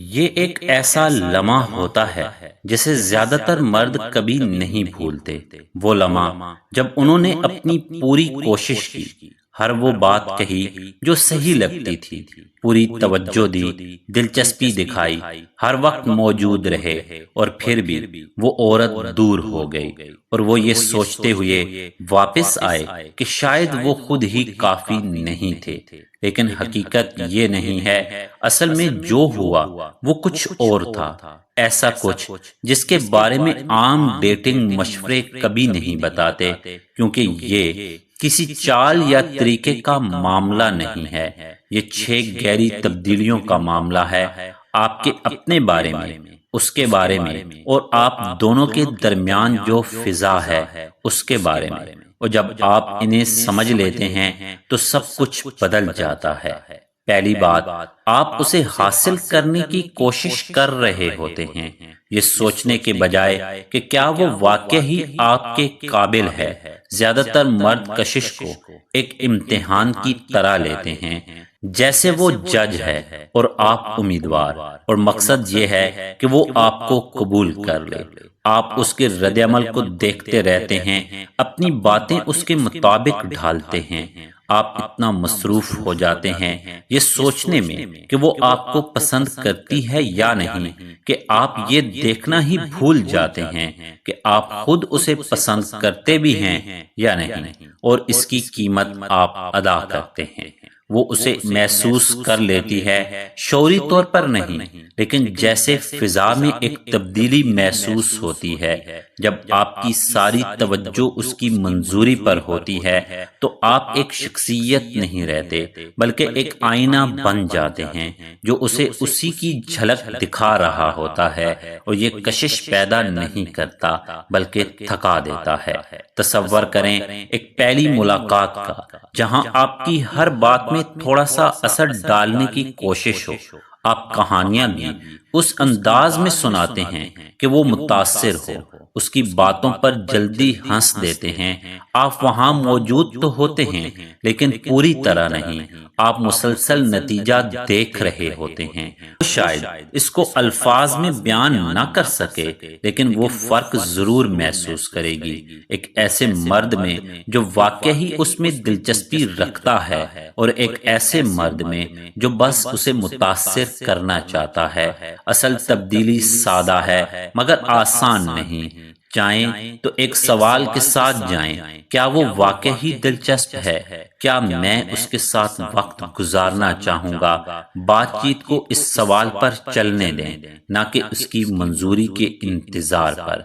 یہ ایک ایسا لمحہ ہوتا ہے جسے زیادہ تر مرد کبھی نہیں بھولتے۔ وہ لمحہ جب انہوں نے اپنی پوری کوشش کی، ہر وہ بات کہی جو صحیح لگتی تھی، پوری توجہ دی، دلچسپی دکھائی، ہر وقت موجود رہے، اور پھر بھی وہ عورت دور ہو گئی، اور وہ یہ سوچتے ہوئے واپس آئے کہ شاید وہ خود ہی کافی نہیں تھے۔ لیکن حقیقت یہ نہیں ہے، اصل میں جو ہوا وہ کچھ اور تھا، ایسا کچھ جس کے بارے میں عام ڈیٹنگ مشورے کبھی نہیں بتاتے، کیونکہ یہ کسی چال یا طریقے کا معاملہ نہیں ہے، یہ 6 گہری تبدیلیوں کا معاملہ ہے، آپ کے اپنے بارے میں، اس کے بارے میں، اور آپ دونوں کے درمیان جو فضا ہے اس کے بارے میں۔ اور جب آپ انہیں سمجھ لیتے ہیں تو سب کچھ بدل جاتا ہے۔ پہلی بات، آپ اسے حاصل کرنے کی کوشش کر رہے ہوتے ہیں، یہ سوچنے کے بجائے کہ کیا وہ واقعی آپ کے قابل ہے۔ زیادہ تر مرد کشش کو ایک امتحان کی طرح لیتے ہیں، جیسے وہ جج ہے اور آپ امیدوار، اور مقصد یہ ہے کہ وہ آپ کو قبول کر لے۔ آپ اس کے رد عمل کو دیکھتے رہتے ہیں، اپنی باتیں اس کے مطابق ڈھالتے ہیں۔ آپ اتنا مصروف ہو جاتے ہیں یہ سوچنے میں کہ وہ آپ کو پسند کرتی ہے یا نہیں، کہ آپ یہ دیکھنا ہی بھول جاتے ہیں کہ آپ خود اسے پسند کرتے بھی ہیں یا نہیں، اور اس کی قیمت آپ ادا کرتے ہیں۔ وہ اسے محسوس کر لیتی ہے، شعوری طور پر نہیں، لیکن جیسے فضا میں ایک تبدیلی محسوس ہوتی ہے۔ جب آپ کی ساری توجہ اس کی منظوری پر ہوتی ہے تو آپ ایک شخصیت نہیں رہتے، بلکہ ایک آئینہ بن جاتے ہیں جو اسے اسی کی جھلک دکھا رہا ہوتا ہے، اور یہ کشش پیدا نہیں کرتا بلکہ تھکا دیتا ہے۔ تصور کریں ایک پہلی ملاقات کا، جہاں آپ کی ہر بات میں تھوڑا سا اثر ڈالنے کی کوشش ہو۔ آپ کہانیاں بھی اس انداز میں سناتے ہیں کہ وہ متاثر ہو، اس کی باتوں پر جلدی ہنس دیتے ہیں۔ آپ وہاں موجود تو ہوتے ہیں لیکن پوری طرح نہیں، آپ مسلسل نتیجہ دیکھ رہے ہوتے ہیں۔ وہ شاید اس کو الفاظ میں بیان نہ کر سکے، لیکن وہ فرق ضرور محسوس کرے گی، ایک ایسے مرد میں جو واقعی اس میں دلچسپی رکھتا ہے، اور ایک ایسے مرد میں جو بس اسے متاثر کرنا چاہتا ہے۔ اصل تبدیلی سادہ ہے مگر آسان نہیں۔ چاہیں تو ایک سوال کے ساتھ جائیں، کیا وہ واقعی دلچسپ ہے؟ کیا میں اس کے ساتھ وقت گزارنا چاہوں گا؟ بات چیت کو اس سوال پر چلنے دیں، نہ کہ اس کی منظوری کے انتظار پر۔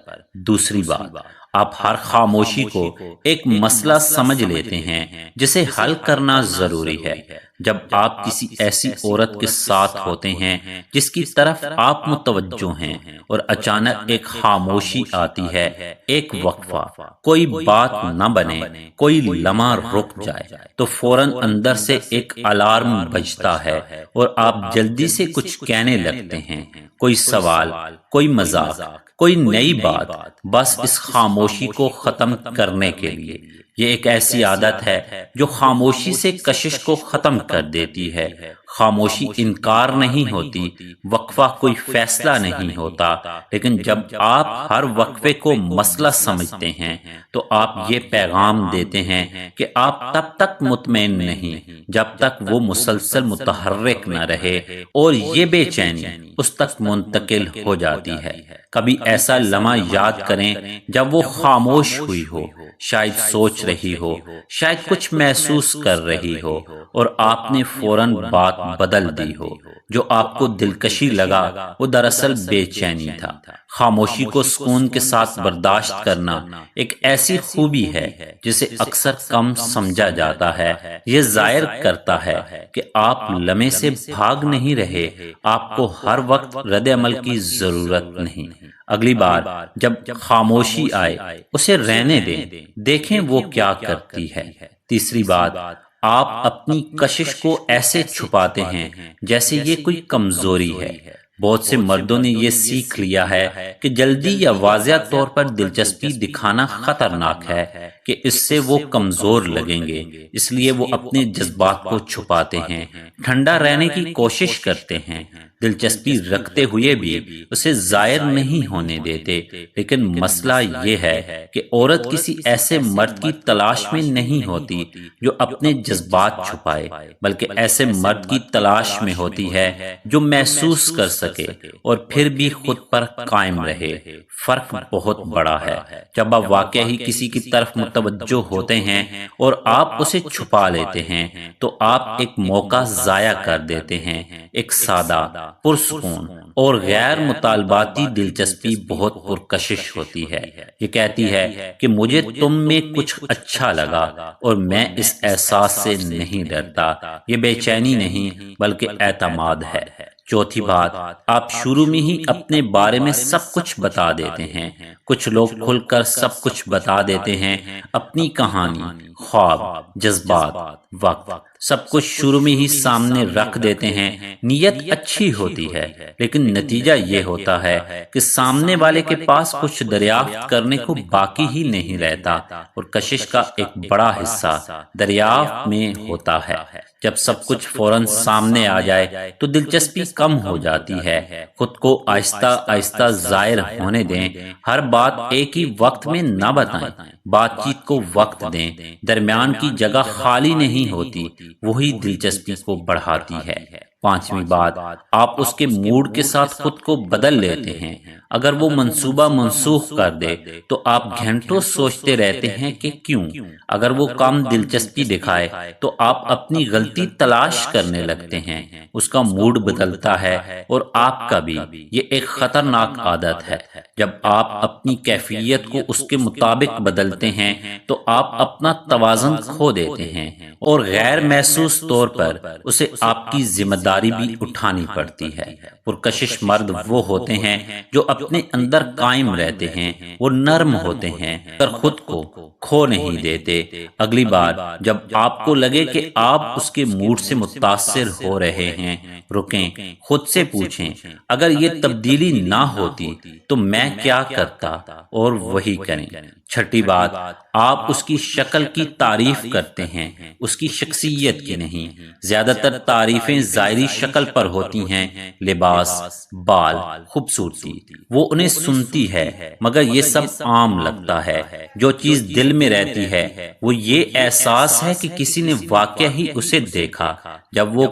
دوسری بات، آپ ہر خاموشی کو ایک مسئلہ سمجھ لیتے ہیں جسے حل کرنا ضروری ہے۔ جب آپ کسی ایسی عورت کے ساتھ ہوتے ہیں جس کی طرف آپ متوجہ ہیں، اور اچانک ایک خاموشی آتی ہے، ایک وقفہ، کوئی بات نہ بنے، کوئی لمحہ رک جائے، تو فوراً اندر سے ایک الارم بجتا ہے، اور آپ جلدی سے کچھ کہنے لگتے ہیں، کوئی سوال، کوئی مذاق، کوئی نئی بات، بس اس خاموشی کو ختم کرنے کے لیے۔ یہ ایک ایسی عادت ہے جو خاموشی سے کشش کو ختم کر دیتی ہے۔ خاموشی انکار نہیں ہوتی، وقفہ کوئی فیصلہ نہیں ہوتا، لیکن جب آپ ہر وقفے کو مسئلہ سمجھتے ہیں تو آپ یہ پیغام دیتے ہیں کہ آپ تب تک مطمئن نہیں جب تک وہ مسلسل متحرک نہ رہے، اور یہ بے چینی اس تک منتقل ہو جاتی ہے۔ کبھی ایسا لمحہ یاد کریں جب وہ خاموش ہوئی ہو، شاید سوچ رہی ہو، شاید کچھ محسوس کر رہی ہو، اور آپ نے فوراً بات بدل دی ہو۔ جو آپ کو دلکشی لگا وہ دراصل بے چینی تھا۔ خاموشی کو سکون کے ساتھ برداشت کرنا ایک ایسی خوبی ہے جسے اکثر کم سمجھا جاتا ہے۔ یہ ظاہر کرتا ہے کہ آپ لمحے سے بھاگ نہیں رہے، آپ کو ہر وقت رد عمل کی ضرورت نہیں۔ اگلی بار جب خاموشی آئے اسے رہنے دیں، دیکھیں وہ کیا کرتی ہے۔ تیسری بات، آپ اپنی کشش کو ایسے چھپاتے ہیں جیسے یہ کوئی کمزوری ہے۔ بہت سے مردوں نے یہ سیکھ لیا ہے کہ جلدی یا واضح طور پر دلچسپی دکھانا خطرناک ہے، کہ اس سے وہ کمزور لگیں گے، اس لیے وہ اپنے جذبات کو چھپاتے ہیں، ٹھنڈا رہنے کی کوشش کرتے ہیں۔ دلچسپی رکھتے ہوئے بھی اسے ظاہر نہیں ہونے دیتے۔ لیکن مسئلہ یہ ہے کہ عورت کسی ایسے مرد کی تلاش میں نہیں ہوتی جو اپنے جذبات چھپائے، بلکہ ایسے مرد کی تلاش میں ہوتی ہے جو محسوس کر سکے اور پھر بھی خود پر قائم رہے۔ فرق بہت بڑا ہے۔ جب آپ واقعی ہی کسی کی طرف متوجہ ہوتے ہیں اور آپ اسے چھپا لیتے ہیں تو آپ ایک موقع ضائع کر دیتے ہیں۔ ایک سادہ، پرسکون اور غیر مطالباتی دلچسپی بہت پرکشش ہوتی ہے۔ یہ کہتی ہے کہ مجھے تم میں کچھ اچھا لگا اور میں اس احساس سے نہیں ڈرتا۔ یہ بے چینی نہیں بلکہ اعتماد ہے۔ چوتھی بات، آپ شروع میں ہی اپنے بارے میں سب کچھ بتا دیتے ہیں۔ کچھ لوگ کھل کر سب کچھ بتا دیتے ہیں، اپنی کہانی، خواب، جذبات، وقت، سب کچھ شروع میں ہی سامنے رکھ دیتے ہیں۔ نیت اچھی ہوتی ہے لیکن نتیجہ یہ ہوتا ہے کہ سامنے والے کے پاس کچھ دریافت کرنے کو باقی ہی نہیں رہتا، اور کشش کا ایک بڑا حصہ دریافت میں ہوتا ہے۔ جب سب کچھ فوراً سامنے آ جائے تو دلچسپی کم ہو جاتی ہے۔ خود کو آہستہ آہستہ ظاہر ہونے دیں۔ ہر بات ایک ہی وقت میں نہ بتائیں، بات چیت کو وقت دیں۔ درمیان کی جگہ خالی نہیں ہوتی، وہی دلچسپی کو بڑھاتی ہے۔ پانچویں بات، آپ اس کے موڈ کے ساتھ خود کو بدل لیتے ہیں۔ اگر وہ منصوبہ منسوخ کر دے تو آپ گھنٹوں سوچتے رہتے ہیں کہ کیوں۔ اگر وہ کم دلچسپی دکھائے تو آپ اپنی غلطی تلاش کرنے لگتے ہیں۔ اس کا موڈ بدلتا ہے اور آپ کا بھی۔ یہ ایک خطرناک عادت ہے۔ جب آپ اپنی کیفیت کو اس کے مطابق بدلتے ہیں تو آپ اپنا توازن کھو دیتے ہیں، اور غیر محسوس طور پر اسے آپ کی ذمہ داری بھی اٹھانی پڑتی ہے۔ پرکشش مرد وہ ہوتے ہیں جو اپنے اندر قائم رہتے ہیں، وہ نرم ہوتے ہیں پر خود کو کھو نہیں دیتے۔ اگلی بار جب آپ کو لگے کہ آپ اس کے موڈ سے متاثر ہو رہے ہیں، رکیں، خود سے پوچھیں اگر یہ تبدیلی نہ ہوتی تو میں کیا کرتا، اور وہی کریں۔ چھٹی بات، آپ اس کی شکل کی تعریف کرتے ہیں، اس کی شخصیت کی نہیں۔ زیادہ تر تعریفیں ظاہری شکل پر ہوتی ہیں، لباس، بال، خوبصورتی، وہ انہیں سنتی ہے، مگر یہ سب عام لگتا ہے۔ جو چیز دل میں رہتی ہے وہ یہ احساس ہے کہ کسی نے واقعی ہی اسے دیکھا۔ جب وہ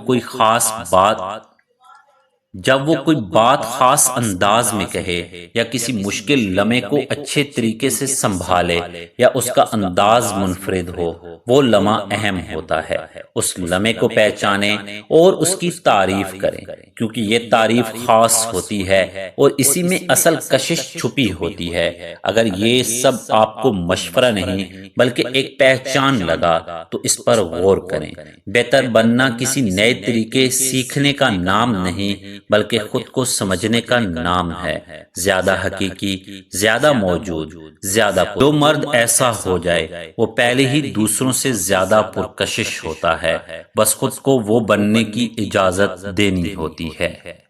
کوئی بات خاص انداز میں کہے یا کسی مشکل لمحے کو اچھے طریقے سے سنبھالے یا اس کا انداز منفرد ہو، وہ لمحہ اہم ہوتا ہے۔ اس لمحے کو پہچانیں اور اس کی تعریف کریں، کیونکہ یہ تعریف خاص ہوتی ہے اور اسی میں اصل کشش چھپی ہوتی ہے۔ اگر یہ سب آپ کو مشورہ نہیں بلکہ ایک پہچان لگا تو اس پر غور کریں۔ بہتر بننا کسی نئے طریقے سیکھنے کا نام نہیں بلکہ خود کو سمجھنے کا نام ہے۔ زیادہ حقیقی، زیادہ موجود، زیادہ جو مرد ایسا ہو جائے وہ پہلے ہی دوسروں سے زیادہ پرکشش ہوتا ہے، بس خود کو وہ بننے کی اجازت دینی ہوتی ہے۔